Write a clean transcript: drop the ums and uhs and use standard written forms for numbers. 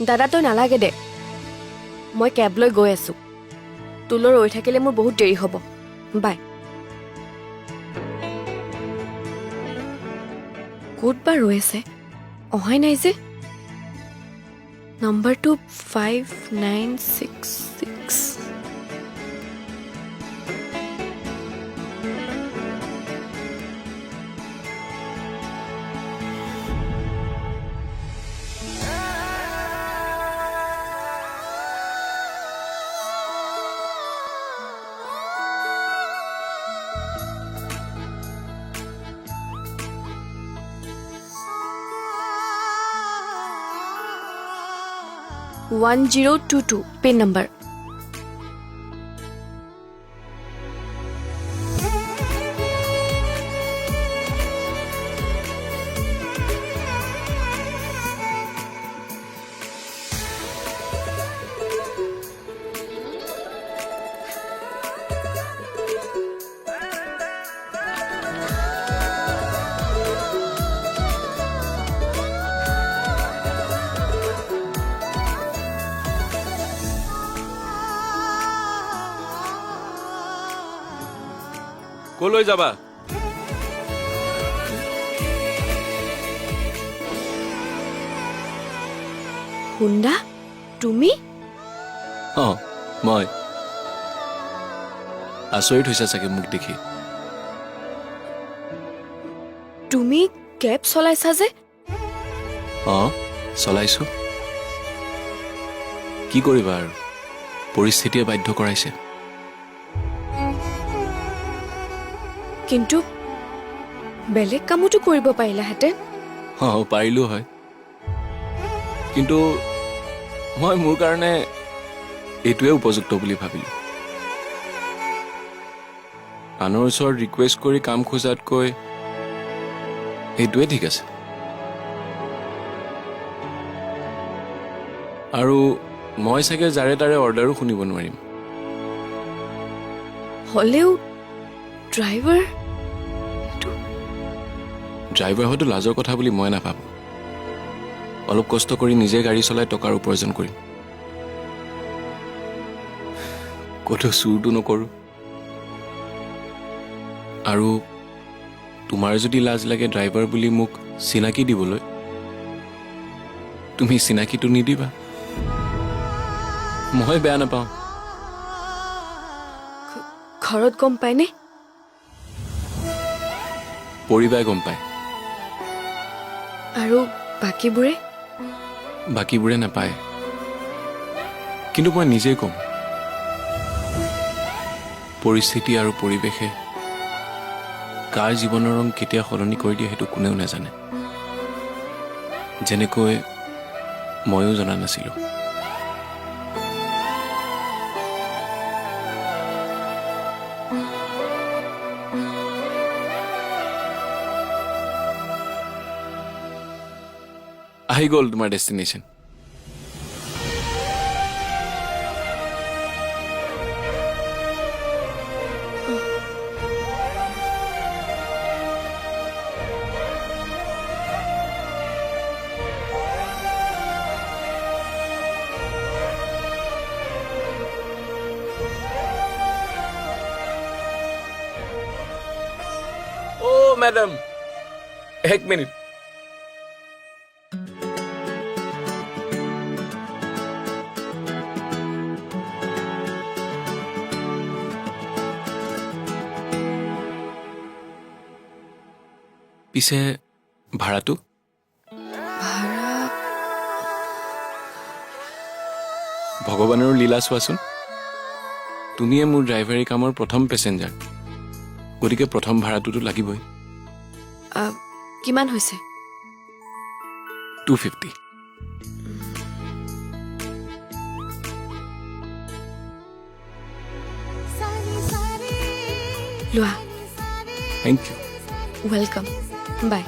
দাদা তই নালাগে দে মই কেব লৈ গৈ আছো তোলৈ ৰৈ থাকিলে মোৰ বহুত দেৰি হ'ব বাই ক'ত বা ৰৈ আছে অহাই নাই যে নম্বৰটো 5966 1022 पिन नंबर কলৈ যাবা हुंडा তুমি মই আচৰিত হৈছে চাগে মোক দেখি তুমি কেব চলাইছা যে চলাইছো কি কৰিবা আৰু পৰিস্থিতিয়ে বাধ্য কৰাইছে কিন্তু বেলেগ কামতো কৰিব পাৰিলাহেঁতেন পাৰিলো হয় কিন্তু মই মোৰ কাৰণে এইটোৱে উপযুক্ত বুলি ভাবিলো আনৰ ওচৰত ৰিকুৱেষ্ট কৰি কাম খোজাতকৈ এইটোৱে ঠিক আছে আৰু মই চাগে যাৰে তাৰে অৰ্ডাৰো শুনিব নোৱাৰিম হলেও ড্ৰাইভাৰ হয়তো লাজৰ কথা বুলি মই নাভাবো অলপ কষ্ট কৰি নিজে গাড়ী চলাই টকাৰ উপাৰ্জন কৰিম ক'তো চুৰটো নকৰো আৰু তোমাৰ যদি লাজ লাগে ড্ৰাইভাৰ বুলি মোক চিনাকি দিবলৈ তুমি চিনাকিটো নিদিবা মই বেয়া নাপাওঁ ঘৰত গম পায়নে পৰিবাই গম পায় আৰু বাকীবোৰে নাপায় কিন্তু মই নিজেই কম পৰিস্থিতি আৰু পৰিৱেশে কাৰ জীৱনৰ ৰং কেতিয়া সলনি কৰি দিয়ে সেইটো কোনেও নাজানে যেনেকৈ ময়ো জনা নাছিলো আহি গ'ল তোমাৰ ডেষ্টিনেশ্যন मैडम एक मिनट পিছে ভাড়াটো ভগৱানৰ লীলা চোৱাচোন তুমিয়ে মোৰ ড্ৰাইভাৰী কামৰ প্ৰথম পেছেঞ্জাৰ গতিকে প্ৰথম ভাড়াটোতো লাগিবই কিমান হৈছে 250 লোৱা থ্যাংক ইউ ওয়েলকাম বাই